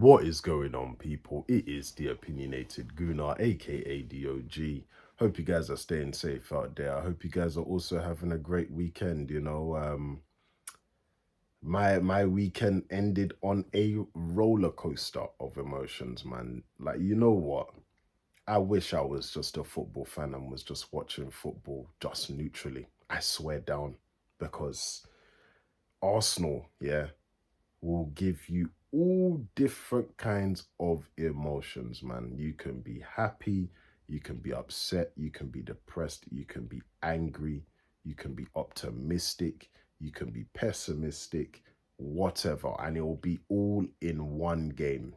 What is going on, people? It is the opinionated Gunnar, aka DOG. Hope you guys are staying safe out there. I hope you guys are also having a great weekend. My weekend ended on a roller coaster of emotions, man. Like, you know what? I wish I was just a football fan and was just watching football just neutrally. I swear down, because Arsenal, yeah, will give you all different kinds of emotions, man. You can be happy, you can be upset, you can be depressed, you can be angry, you can be optimistic, you can be pessimistic, whatever, and it will be all in one game.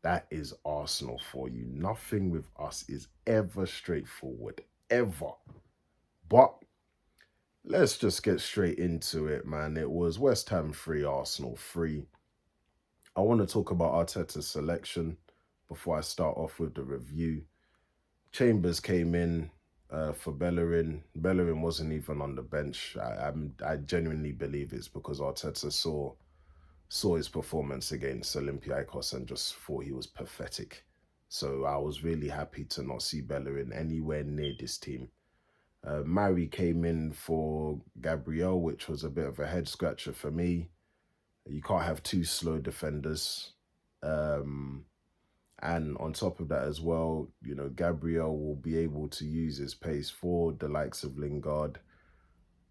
That is Arsenal for you. Nothing with us is ever straightforward, ever. But let's just get straight into it, man. It was West Ham 3, Arsenal 3. I want to talk about Arteta's selection before I start off with the review. Chambers came in for Bellerin. Bellerin wasn't even on the bench. I genuinely believe it's because Arteta saw his performance against Olympiacos and just thought he was pathetic. So I was really happy to not see Bellerin anywhere near this team. Mari came in for Gabriel, which was a bit of a head scratcher for me. You can't have two slow defenders. Um, and on top of that as well, Gabriel will be able to use his pace for the likes of Lingard,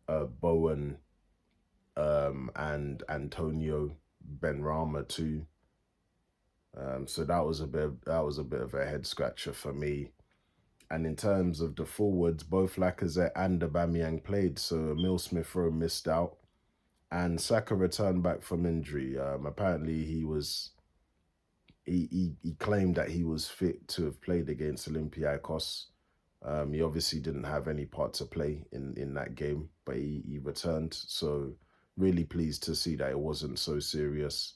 Bowen, and Antonio Benrahma too. So that was a bit of a head scratcher for me. And in terms of the forwards, both Lacazette and Aubameyang played, so Emil Smith Rowe missed out. And Saka returned back from injury. Apparently, he claimed that he was fit to have played against Olympiacos. He obviously didn't have any part to play in that game, but he returned. So really pleased to see that it wasn't so serious.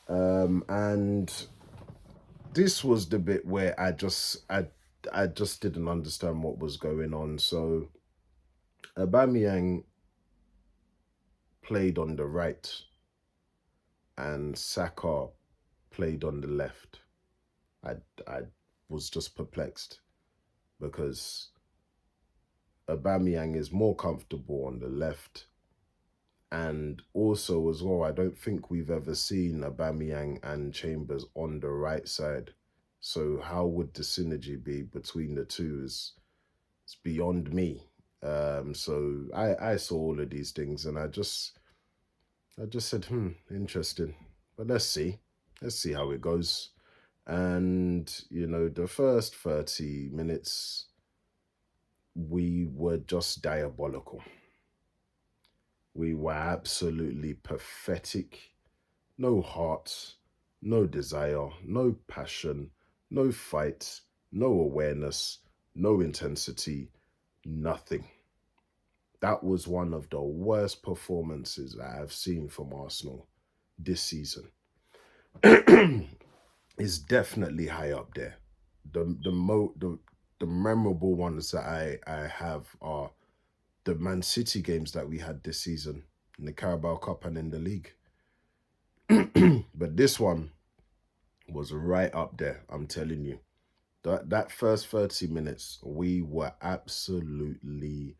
And this was the bit where I just didn't understand what was going on. So Aubameyang played on the right and Saka played on the left. I was just perplexed because Aubameyang is more comfortable on the left, and also as well, I don't think we've ever seen Aubameyang and Chambers on the right side. So how would the synergy be between the two is beyond me. So I saw all of these things and I just said, interesting. But let's see. Let's see how it goes. And, the first 30 minutes, we were just diabolical. We were absolutely pathetic. No heart, no desire, no passion, no fight, no awareness, no intensity, nothing. That was one of the worst performances I have seen from Arsenal this season. Is definitely high up there. The memorable ones that I have are the Man City games that we had this season in the Carabao Cup and in the league. But this one was right up there, I'm telling you. That first 30 minutes, we were absolutely,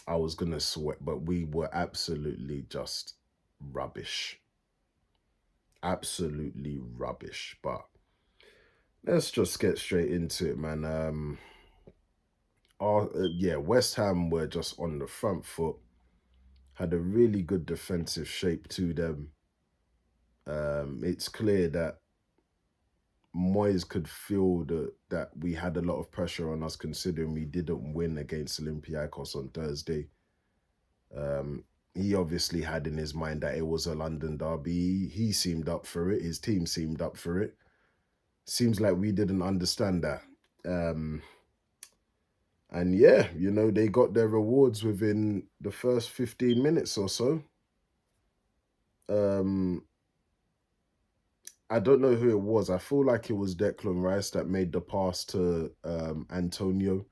I was going to sweat, but we were absolutely just rubbish. Absolutely rubbish. But let's just get straight into it, man. Yeah, West Ham were just on the front foot, had a really good defensive shape to them. It's clear that Moyes could feel that we had a lot of pressure on us considering we didn't win against Olympiacos on Thursday. He obviously had in his mind that it was a London derby. He seemed up for it. His team seemed up for it. Seems like we didn't understand that. And yeah, they got their rewards within the first 15 minutes or so. I don't know who it was. I feel like it was Declan Rice that made the pass to Antonio.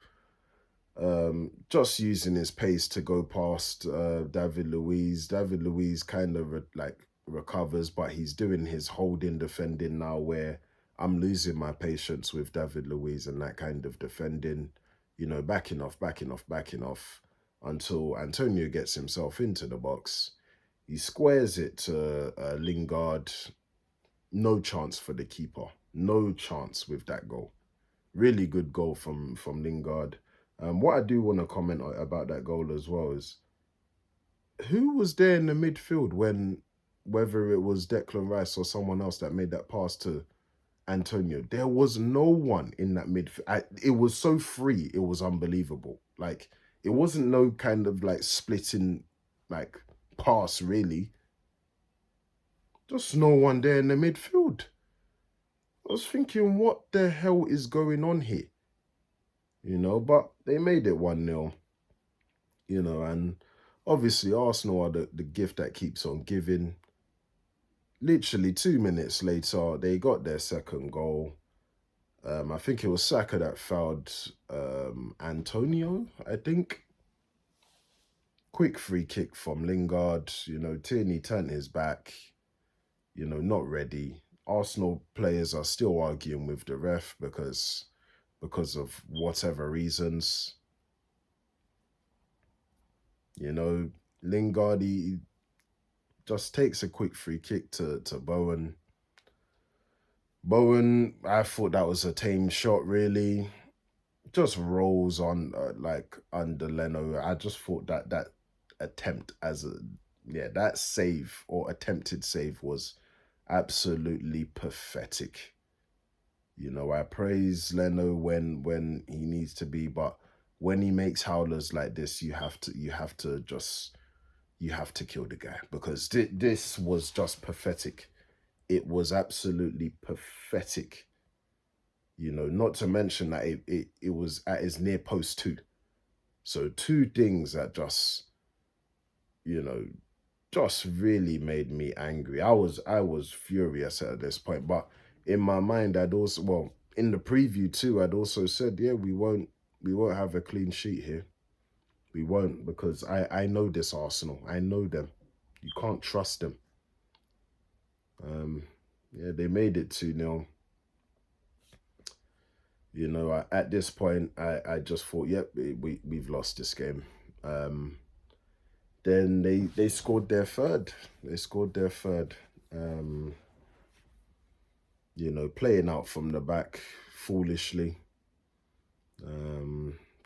Just using his pace to go past David Luiz. David Luiz kind of recovers, but he's doing his holding defending now where I'm losing my patience with David Luiz and that kind of defending, you know, backing off until Antonio gets himself into the box. He squares it to Lingard. No chance for the keeper. No chance with that goal. Really good goal from Lingard. What I do want to comment about that goal as well is who was there in the midfield when, whether it was Declan Rice or someone else that made that pass to Antonio? There was no one in that midfield. It was so free. It was unbelievable. Like, it wasn't no kind of like splitting like pass really. Just no one there in the midfield. I was thinking, what the hell is going on here? You know, but they made it 1-0, you know, and obviously Arsenal are the gift that keeps on giving. Literally 2 minutes later, they got their second goal. I think it was Saka that fouled Antonio, I think. Quick free kick from Lingard. You know, Tierney turned his back, you know, not ready. Arsenal players are still arguing with the ref because of whatever reasons. You know, Lingard, he just takes a quick free kick to Bowen. Bowen, I thought that was a tame shot, really. Just rolls on, like, under Leno. I just thought that attempt that save or attempted save was absolutely pathetic. You know, I praise Leno when he needs to be, but when he makes howlers like this, you have to kill the guy, because this was just pathetic. It was absolutely pathetic. You know, not to mention that it was at his near post too. So two things that just, you know, just really made me angry. I was furious at this point, but in my mind, I'd also, well, in the preview too, I'd also said, yeah, we won't have a clean sheet here. We won't, because I know this Arsenal. I know them. You can't trust them. Yeah, they made it 2-0. You know, at this point, I just thought, yep, we've lost this game. Then they scored their third. They scored their third. You know, playing out from the back foolishly.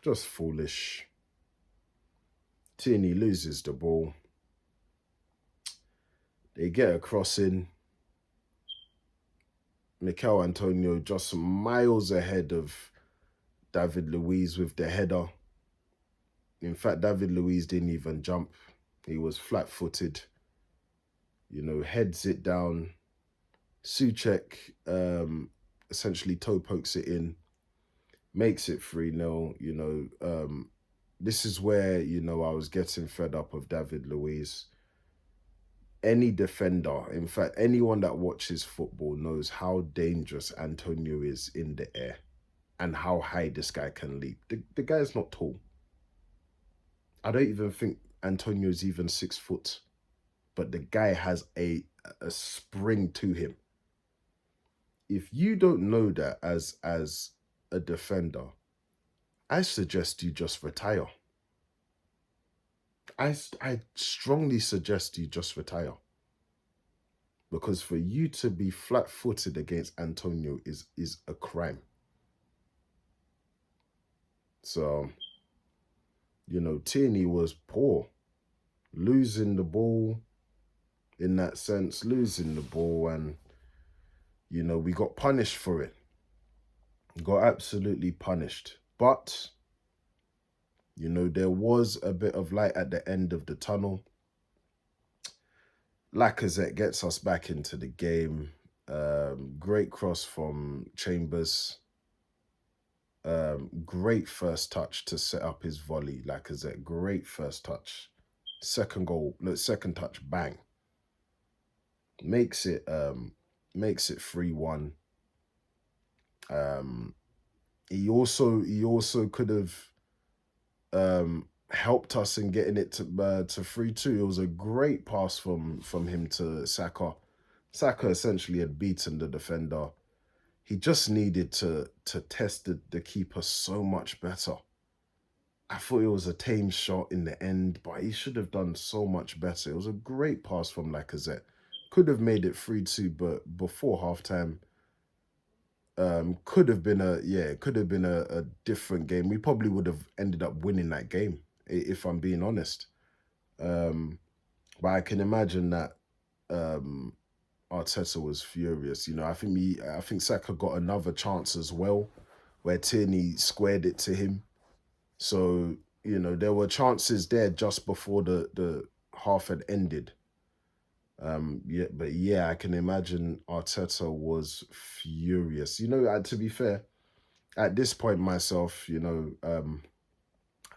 Just foolish. Tierney loses the ball. They get a crossing. Mikel Antonio just miles ahead of David Luiz with the header. In fact, David Luiz didn't even jump. He was flat-footed. You know, heads it down. Souček essentially toe pokes it in, makes it 3-0. You know, this is where, you know, I was getting fed up of David Luiz. Any defender, in fact, anyone that watches football knows how dangerous Antonio is in the air and how high this guy can leap. The guy's not tall. I don't even think Antonio's even 6 foot, but the guy has a spring to him. If you don't know that as a defender, I suggest you just retire. I strongly suggest you just retire. Because for you to be flat-footed against Antonio is a crime. So, you know, Tierney was poor. Losing the ball, in that sense, losing the ball, and, you know, we got punished for it. Got absolutely punished. But, you know, there was a bit of light at the end of the tunnel. Lacazette gets us back into the game. Great cross from Chambers. Great first touch to set up his volley. Lacazette, great first touch. Second touch, bang. Makes it 3-1. He also could have helped us in getting it to 3-2. It was a great pass from him to Saka. Saka essentially had beaten the defender. He just needed to test the keeper so much better. I thought it was a tame shot in the end, but he should have done so much better. It was a great pass from Lacazette. Could have made it 3-2, but before halftime, could have been a different game. We probably would have ended up winning that game, if I'm being honest. But I can imagine that Arteta was furious. You know, I think Saka got another chance as well, where Tierney squared it to him. So, you know, there were chances there just before the half had ended. Yeah, I can imagine Arteta was furious. You know, to be fair, at this point myself, you know,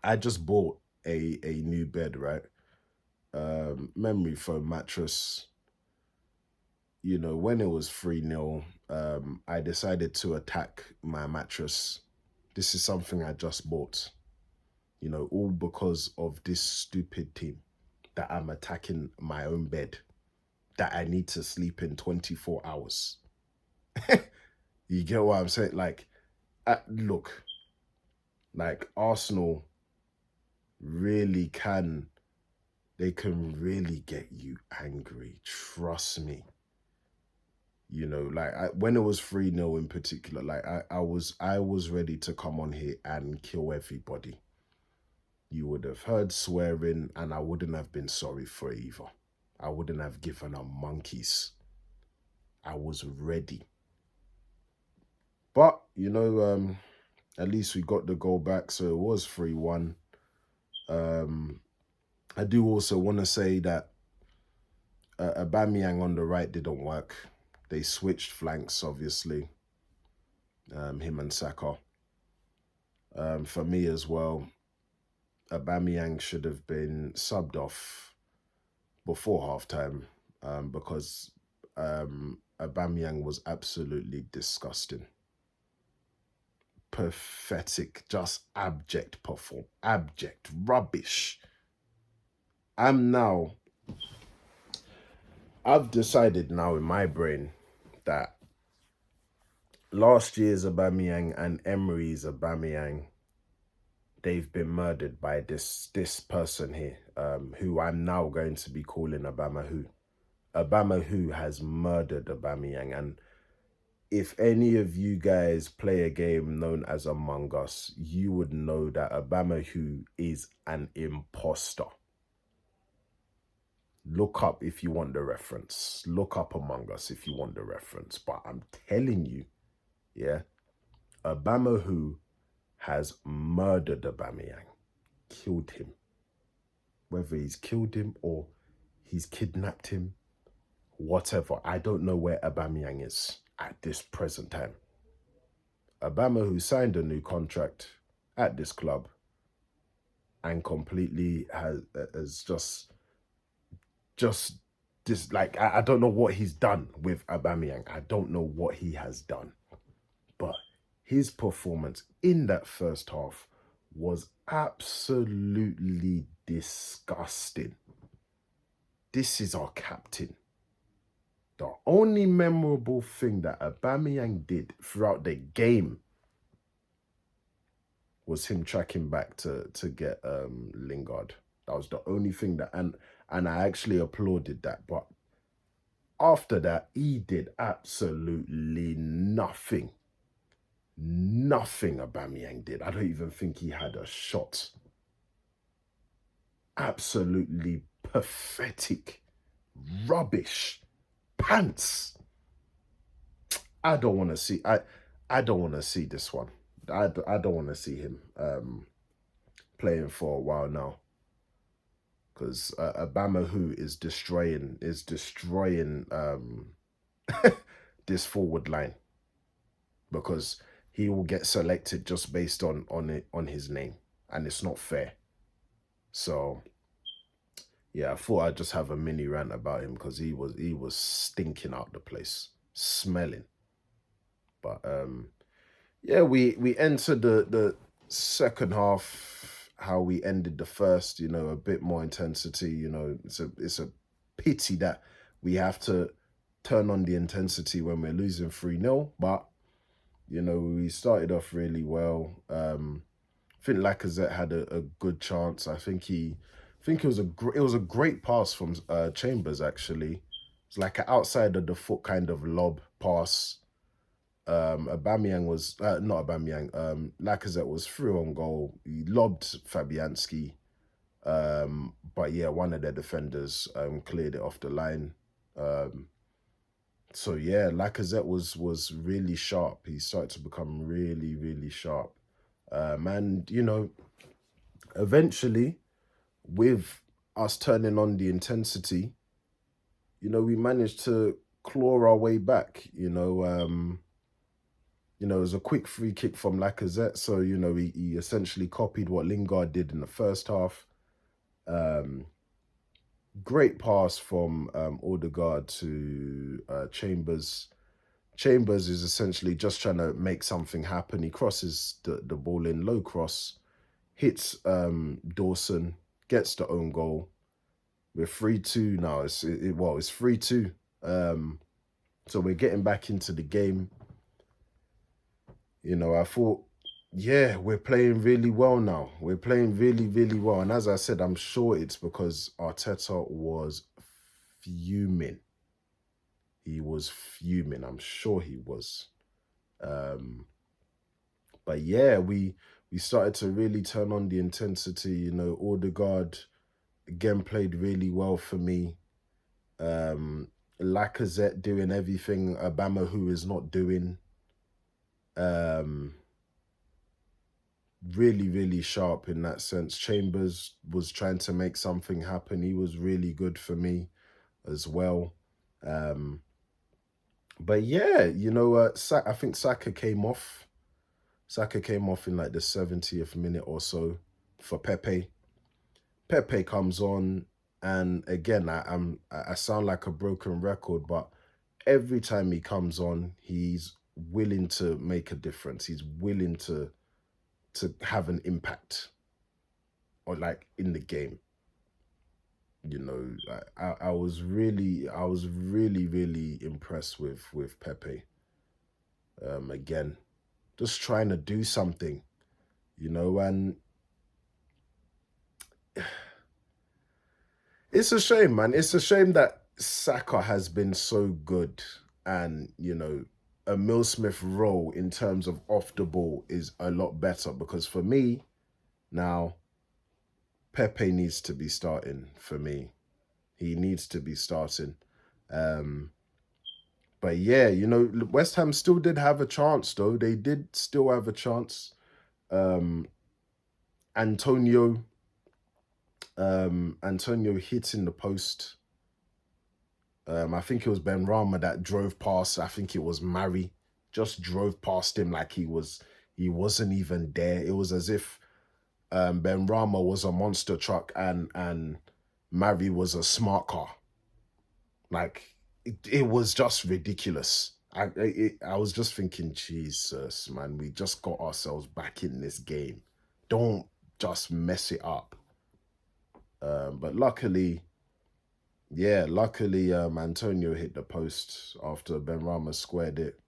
I just bought a new bed, right? Memory foam mattress. You know, when it was 3-0, I decided to attack my mattress. This is something I just bought. You know, all because of this stupid team that I'm attacking my own bed that I need to sleep in 24 hours. You get what I'm saying? Like, look, like Arsenal really they can really get you angry. Trust me. You know, like when it was 3-0 in particular, like I was ready to come on here and kill everybody. You would have heard swearing, and I wouldn't have been sorry for it either. I wouldn't have given a monkeys. I was ready. But, you know, at least we got the goal back, so it was 3-1. I do also want to say that Aubameyang on the right didn't work. They switched flanks, obviously, him and Saka. For me as well, Aubameyang should have been subbed off before halftime because Aubameyang was absolutely disgusting. Pathetic, just abject rubbish. I've decided now in my brain that last year's Aubameyang and Emery's Aubameyang, they've been murdered by this person here, who I'm now going to be calling Obama who has murdered Aubameyang. And if any of you guys play a game known as Among Us, you would know that Obama who is an imposter. Look up if you want the reference. Look up Among Us if you want the reference. But I'm telling you, yeah, Obama who has murdered Aubameyang, killed him. Whether he's killed him or he's kidnapped him, whatever. I don't know where Aubameyang is at this present time. Obama who signed a new contract at this club and completely has just this, like, I don't know what he's done with Aubameyang. I don't know what he has done. But his performance in that first half was absolutely disgusting. This is our captain. The only memorable thing that Aubameyang did throughout the game was him tracking back to get Lingard. That was the only thing that, and I actually applauded that. But after that, he did absolutely nothing. Nothing Aubameyang did. I don't even think he had a shot. Absolutely pathetic. Rubbish. Pants. I don't want to see. I don't want to see this one. I don't want to see him playing for a while now, because Obama who is destroying this forward line, because he will get selected just based on his name, and it's not fair. So yeah, I thought I'd just have a mini rant about him because he was stinking out the place, smelling. But yeah, we entered the second half how we ended the first, you know, a bit more intensity. You know, it's a pity that we have to turn on the intensity when we're losing 3-0. But, you know, we started off really well. I think Lacazette had a good chance. I think it was a great pass from Chambers actually. It's like an outside of the foot kind of lob pass. Aubameyang was not Aubameyang. Lacazette was through on goal. He lobbed Fabianski. But yeah, one of their defenders cleared it off the line. Um, so yeah, Lacazette was really sharp. He started to become really, really sharp. And you know, eventually, with us turning on the intensity, you know, we managed to claw our way back. You know, it was a quick free kick from Lacazette. So, you know, he essentially copied what Lingard did in the first half. Um, Great pass from Odegaard to Chambers. Chambers is essentially just trying to make something happen. He crosses the ball in, low cross, hits Dawson, gets the own goal. We're 3-2 now. It's 3-2. So we're getting back into the game. You know, I thought, yeah, we're playing really well now. We're playing really, really well. And as I said, I'm sure it's because Arteta was fuming. He was fuming. I'm sure he was. But yeah, we started to really turn on the intensity. You know, Odegaard again played really well for me. Lacazette doing everything Obama who is not doing. Really, really sharp in that sense. Chambers was trying to make something happen. He was really good for me as well. But yeah, you know, I think Saka came off. Saka came off in like the 70th minute or so for Pepe. Pepe comes on, and again, I sound like a broken record, but every time he comes on, he's willing to make a difference. He's willing to have an impact, or like in the game. You know, I was really, really impressed with Pepe. Again, just trying to do something, you know, and it's a shame, man. It's a shame that Saka has been so good, and you know, a Mill Smith role in terms of off the ball is a lot better because for me now, Pepe needs to be starting for me. He needs to be starting. Um, but yeah, you know, West Ham still did have a chance though. They did still have a chance. Um, Antonio, Antonio hit in the post. I think it was Ben Rama that drove past. I think it was Mari, just drove past him like he wasn't even there. It was as if Ben Rama was a monster truck and Mari was a smart car. Like it was just ridiculous. I was just thinking, Jesus, man, we just got ourselves back in this game. Don't just mess it up. But luckily, yeah, luckily, Antonio hit the post after Benrahma squared it.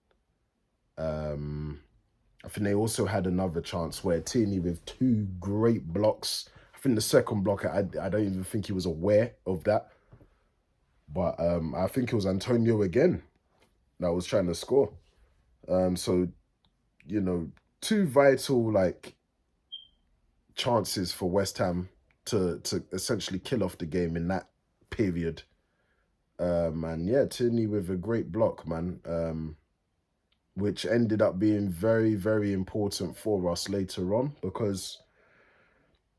I think they also had another chance where Tierney with two great blocks. I think the second block, I don't even think he was aware of that. But I think it was Antonio again that was trying to score. So, you know, two vital like chances for West Ham to essentially kill off the game in that period. And yeah, Tierney with a great block, man. Which ended up being very, very important for us later on because,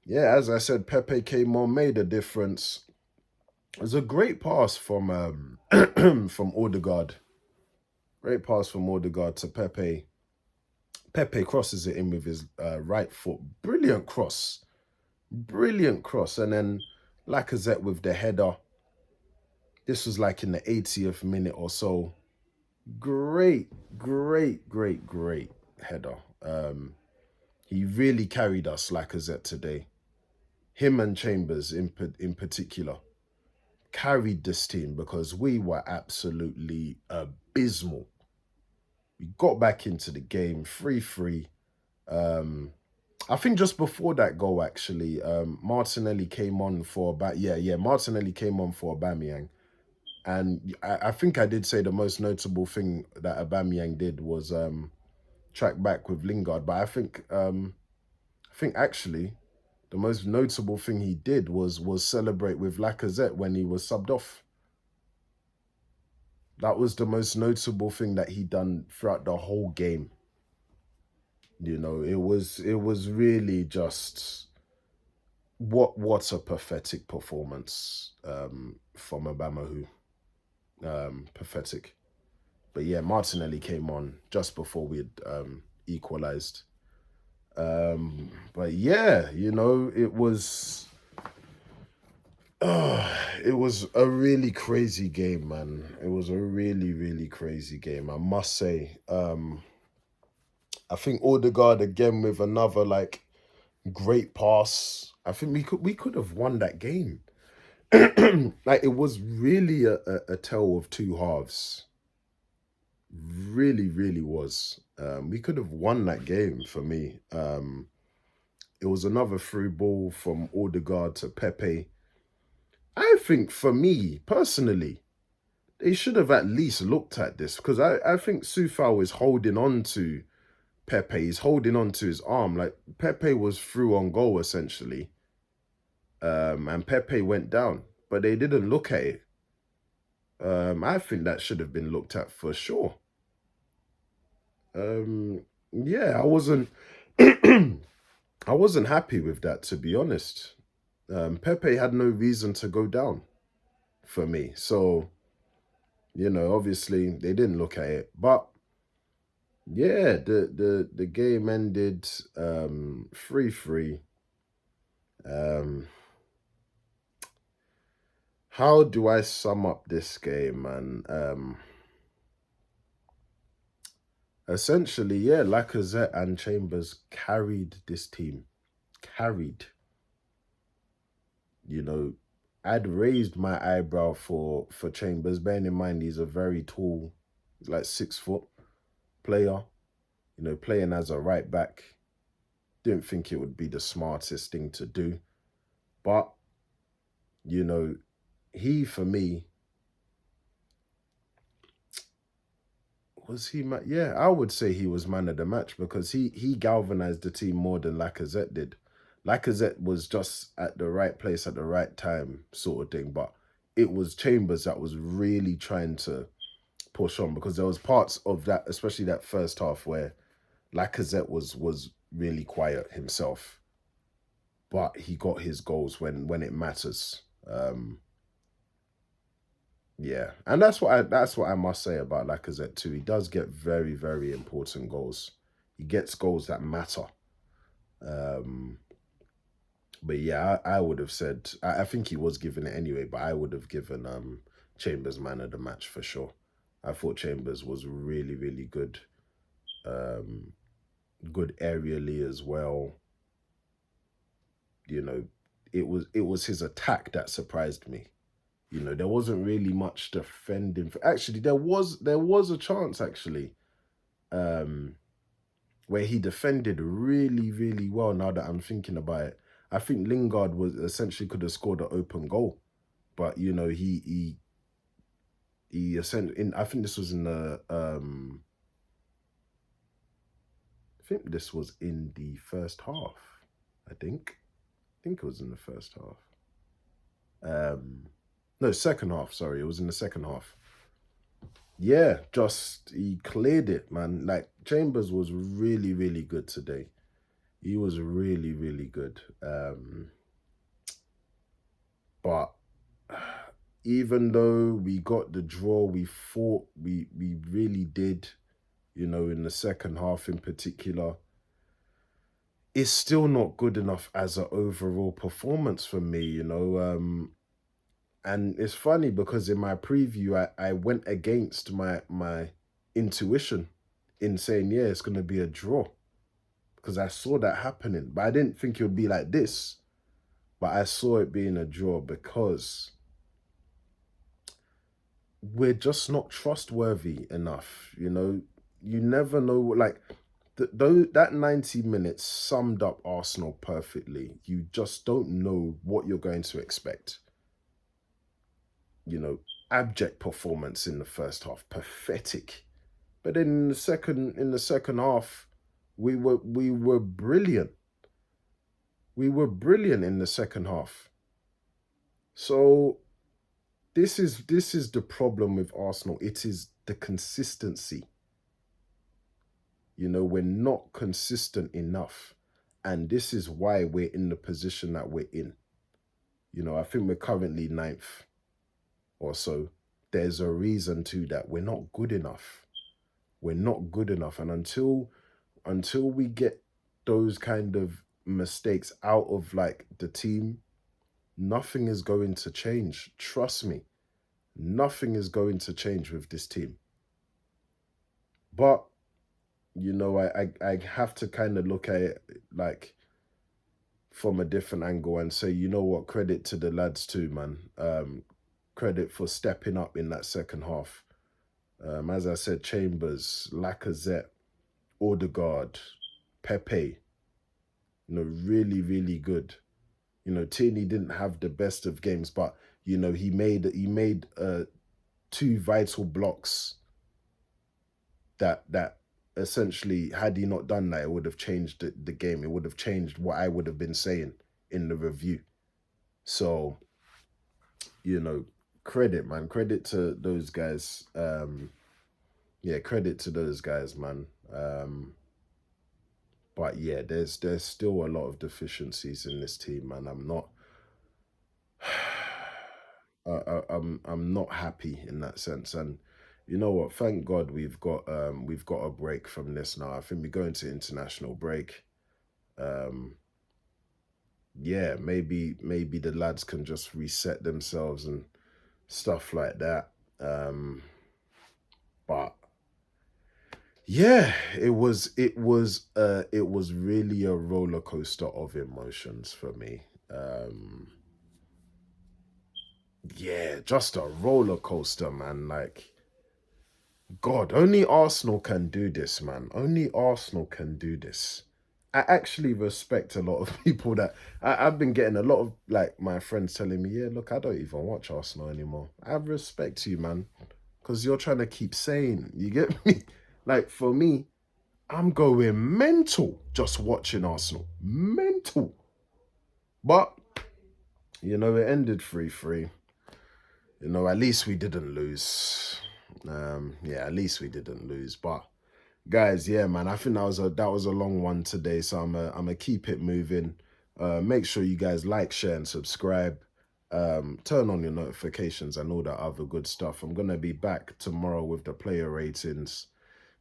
yeah, as I said, Pepe came on, made a difference. It was a great pass from from Odegaard. Great pass from Odegaard to Pepe. Pepe crosses it in with his right foot. Brilliant cross. Brilliant cross. And then Lacazette with the header. This was like in the 80th minute or so. Great, great, great, great header. He really carried us, Lacazette, today. him and Chambers in particular carried this team because we were absolutely abysmal. We got back into the game 3-3. I think just before that goal, actually, Martinelli came on for Martinelli came on for Aubameyang. And I think I did say the most notable thing that Aubameyang did was track back with Lingard. But I think actually the most notable thing he did was celebrate with Lacazette when he was subbed off. That was the most notable thing that he done throughout the whole game. You know, it was really just what a pathetic performance from Obama, pathetic. But yeah, Martinelli came on just before we had equalized. But yeah, you know, it was a really crazy game, man. It was a really, really crazy game, I must say. I think Odegaard again with another like great pass. I think we could have won that game. Like it was really a tale of two halves. Really, really was. We could have won that game for me. It was another through ball from Odegaard to Pepe. I think for me, personally, they should have at least looked at this because I think Sufal is holding on to Pepe. He's holding on to his arm. Like Pepe was through on goal essentially. And Pepe went down, but they didn't look at it. I think that should have been looked at for sure. Yeah, I wasn't I wasn't happy with that, to be honest. Pepe had no reason to go down for me. So, you know, obviously they didn't look at it. But yeah, the game ended 3-3. How do I sum up this game, man? Essentially, yeah, Lacazette and Chambers carried this team. Carried. You know, I'd raised my eyebrow for Chambers, bearing in mind he's a very tall, like 6 foot player. You know, playing as a right back. Didn't think it would be the smartest thing to do. But, you know, he, for me, was he man? Yeah, I would say he was man of the match because he galvanized the team more than Lacazette did. Lacazette was just at the right place at the right time, sort of thing. But it was Chambers that was really trying to push on because there was parts of that, especially that first half, where Lacazette was really quiet himself, but he got his goals when it matters. Yeah, and that's what I must say about Lacazette too. He does get very, very important goals. He gets goals that matter. Um, but yeah, I would have said I think he was given it anyway, but I would have given Chambers man of the match for sure. I thought Chambers was really, really good. Good aerially as well. You know, it was his attack that surprised me. You know, there wasn't really much defending. Actually, there was a chance actually, um, where he defended really, really well. Now that I'm thinking about it, I think Lingard was essentially could have scored an open goal, but you know he in. I think this was in the I think this was in the first half. I think it was in the first half. No, second half. Sorry, it was in the second half. Yeah, just he cleared it, man. Like Chambers was really, really good today. He was really, really good. But even though we got the draw, we fought. We really did. You know, in the second half in particular, it's still not good enough as an overall performance for me. You know, and it's funny because in my preview, I went against my intuition in saying, yeah, it's going to be a draw because I saw that happening. But I didn't think it would be like this. But I saw it being a draw because we're just not trustworthy enough. You never know. Like that 90 minutes summed up Arsenal perfectly. You just don't know what you're going to expect. You know, abject performance in the first half, pathetic. But then in the second half, we were brilliant. We were brilliant in the second half. So this is the problem with Arsenal. It is the consistency. We're not consistent enough. And this is why we're in the position that we're in. I think we're currently ninth or so. There's a reason to that. We're not good enough. We're not good enough. And until we get those kind of mistakes out of like the team, nothing is going to change. Trust me. Nothing is going to change with this team. But I have to kind of look at it like from a different angle and say, you know what, credit to the lads too, man. Credit for stepping up in that second half. As I said, Chambers, Lacazette, Odegaard, Pepe, really, really good. Tierney didn't have the best of games, but he made two vital blocks that essentially, had he not done that, it would have changed the game. It would have changed what I would have been saying in the review. So, credit, man. Credit to those guys. Yeah, credit to those guys, man. But yeah, there's still a lot of deficiencies in this team, man. I'm not I'm not happy in that sense. And you know what? Thank God we've got a break from this now. I think we go into international break. Um, yeah, maybe the lads can just reset themselves and stuff like that. But yeah, it was really a roller coaster of emotions for me. Yeah, just a roller coaster, man. Like, God, only Arsenal can do this, man. Only Arsenal can do this. I actually respect a lot of people that I've been getting a lot of like my friends telling me, yeah, look, I don't even watch Arsenal anymore. I respect you, man, because you're trying to keep saying, you get me? Like, for me, I'm going mental just watching Arsenal. Mental. But, it ended 3-3. At least we didn't lose. Yeah, at least we didn't lose. But guys, yeah, man, I think that was a long one today. So I'm gonna keep it moving. Make sure you guys like, share, and subscribe. Turn on your notifications and all that other good stuff. I'm gonna be back tomorrow with the player ratings.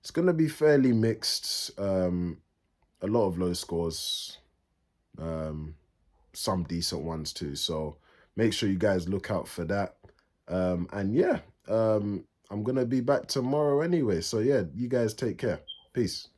It's gonna be fairly mixed. A lot of low scores. Some decent ones too. So make sure you guys look out for that. And yeah, I'm gonna be back tomorrow anyway. So yeah, you guys take care. Peace.